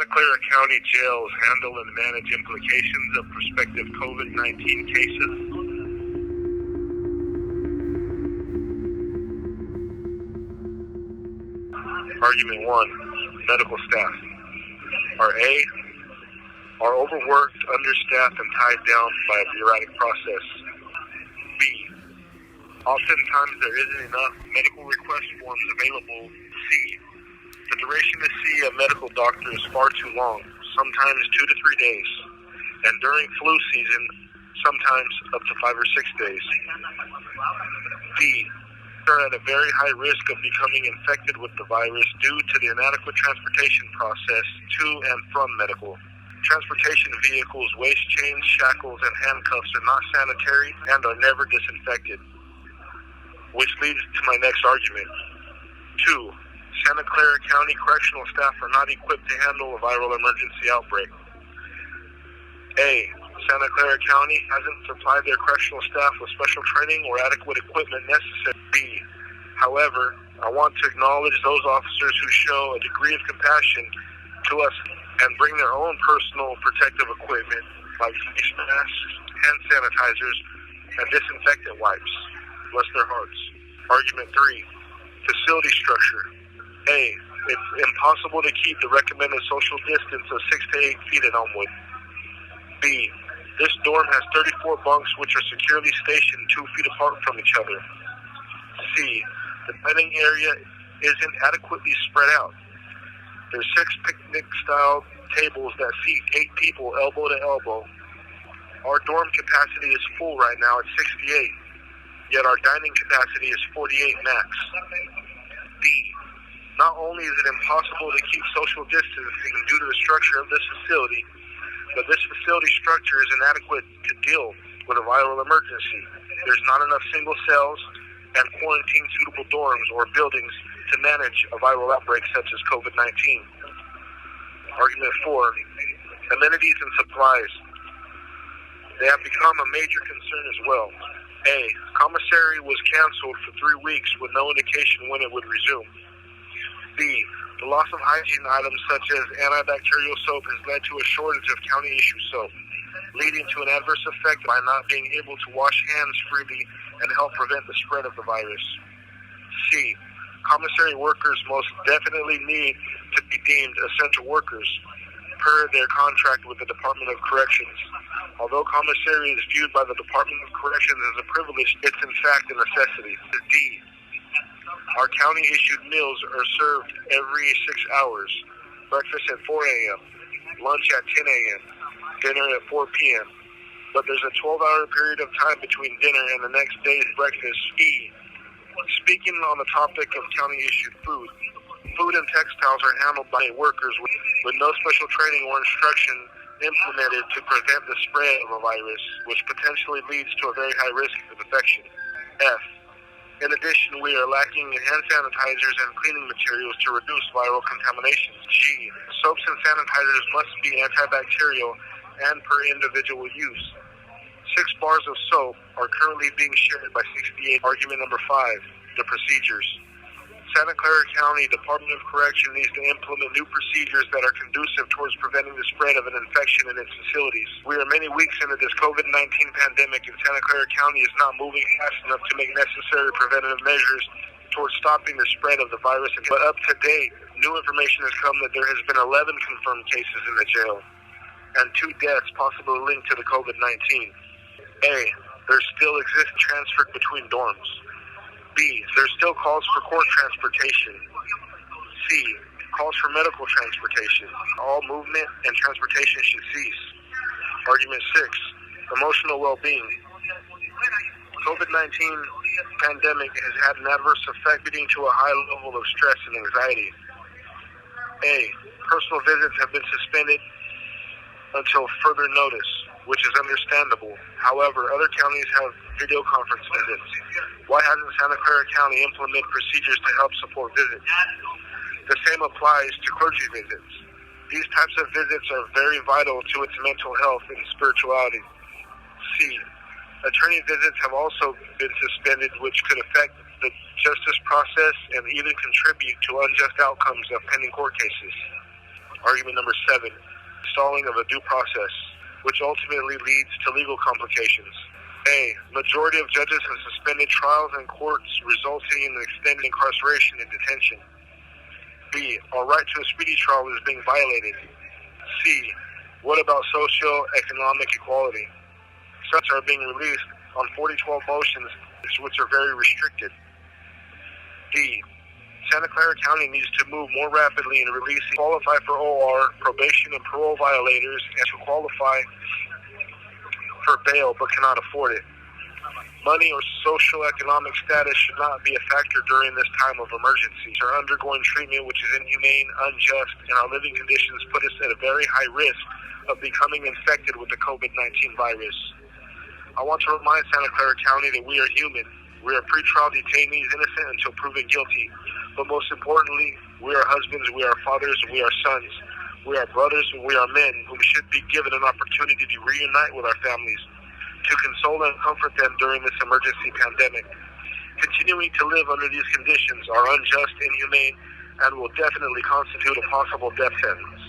Santa Clara County jails handle and manage implications of prospective COVID-19 cases. Argument 1. Medical staff. Are A, are overworked, understaffed, and tied down by a bureaucratic process. B, oftentimes there isn't enough medical request forms available. C, the duration to see a medical doctor is far too long, sometimes 2 to 3 days, and during flu season, sometimes up to 5 or 6 days. D, are at a very high risk of becoming infected with the virus due to the inadequate transportation process to and from medical. Transportation vehicles, waist chains, shackles, and handcuffs are not sanitary and are never disinfected. Which leads to my next argument. 2. Santa Clara County correctional staff are not equipped to handle a viral emergency outbreak. A. Santa Clara County hasn't supplied their correctional staff with special training or adequate equipment necessary. B. However, I want to acknowledge those officers who show a degree of compassion to us and bring their own personal protective equipment like face masks, hand sanitizers, and disinfectant wipes. Bless their hearts. Argument 3. Facility structure. A. It's impossible to keep the recommended social distance of 6 to 8 feet in Elmwood. B. This dorm has 34 bunks which are securely stationed 2 feet apart from each other. C. The dining area isn't adequately spread out. There's 6 picnic-style tables that seat 8 people elbow to elbow. Our dorm capacity is full right now at 68, yet our dining capacity is 48 max. D. Not only is it impossible to keep social distancing due to the structure of this facility, but this facility structure is inadequate to deal with a viral emergency. There's not enough single cells and quarantine-suitable dorms or buildings to manage a viral outbreak such as COVID-19. Argument 4. Amenities and supplies. They have become a major concern as well. A. Commissary was canceled for 3 weeks with no indication when it would resume. B. The loss of hygiene items such as antibacterial soap has led to a shortage of county-issued soap, leading to an adverse effect by not being able to wash hands freely and help prevent the spread of the virus. C. Commissary workers most definitely need to be deemed essential workers per their contract with the Department of Corrections. Although commissary is viewed by the Department of Corrections as a privilege, it's in fact a necessity. D. Our county-issued meals are served every 6 hours. Breakfast at 4 a.m., lunch at 10 a.m., dinner at 4 p.m. But there's a 12-hour period of time between dinner and the next day's breakfast. E. Speaking on the topic of county-issued food, food and textiles are handled by workers with no special training or instruction implemented to prevent the spread of a virus, which potentially leads to a very high risk of infection. F. In addition, we are lacking hand sanitizers and cleaning materials to reduce viral contamination. G. Soaps and sanitizers must be antibacterial and per individual use. 6 bars of soap are currently being shared by 68. Argument number 5. The procedures. Santa Clara County Department of Correction needs to implement new procedures that are conducive towards preventing the spread of an infection in its facilities. We are many weeks into this COVID-19 pandemic, and Santa Clara County is not moving fast enough to make necessary preventative measures towards stopping the spread of the virus. But up to date, new information has come that there has been 11 confirmed cases in the jail and 2 deaths possibly linked to the COVID-19. A. There still exists transfer between dorms. B. There's still calls for court transportation. C. Calls for medical transportation. All movement and transportation should cease. Argument 6. Emotional well-being. COVID-19 pandemic has had an adverse effect leading to a high level of stress and anxiety. A. Personal visits have been suspended until further notice, which is understandable. However, other counties have video conference visits. Why hasn't Santa Clara County implemented procedures to help support visits? The same applies to clergy visits. These types of visits are very vital to its mental health and spirituality. C. Attorney visits have also been suspended, which could affect the justice process and even contribute to unjust outcomes of pending court cases. Argument number 7, stalling of a due process, which ultimately leads to legal complications. A, majority of judges have suspended trials in courts, resulting in extended incarceration and detention. B, our right to a speedy trial is being violated. C, what about socio-economic equality? Such are being released on 4012 motions, which are very restricted. D, Santa Clara County needs to move more rapidly in releasing qualify for OR, probation, and parole violators, and to qualify for bail but cannot afford it. Money or social-economic status should not be a factor during this time of emergency. Are undergoing treatment which is inhumane, unjust, and our living conditions put us at a very high risk of becoming infected with the COVID-19 virus. I want to remind Santa Clara County that we are human. We are pretrial detainees, innocent until proven guilty. But most importantly, we are husbands, we are fathers, we are sons. We are brothers and we are men who should be given an opportunity to reunite with our families, to console and comfort them during this emergency pandemic. Continuing to live under these conditions are unjust, inhumane, and will definitely constitute a possible death sentence.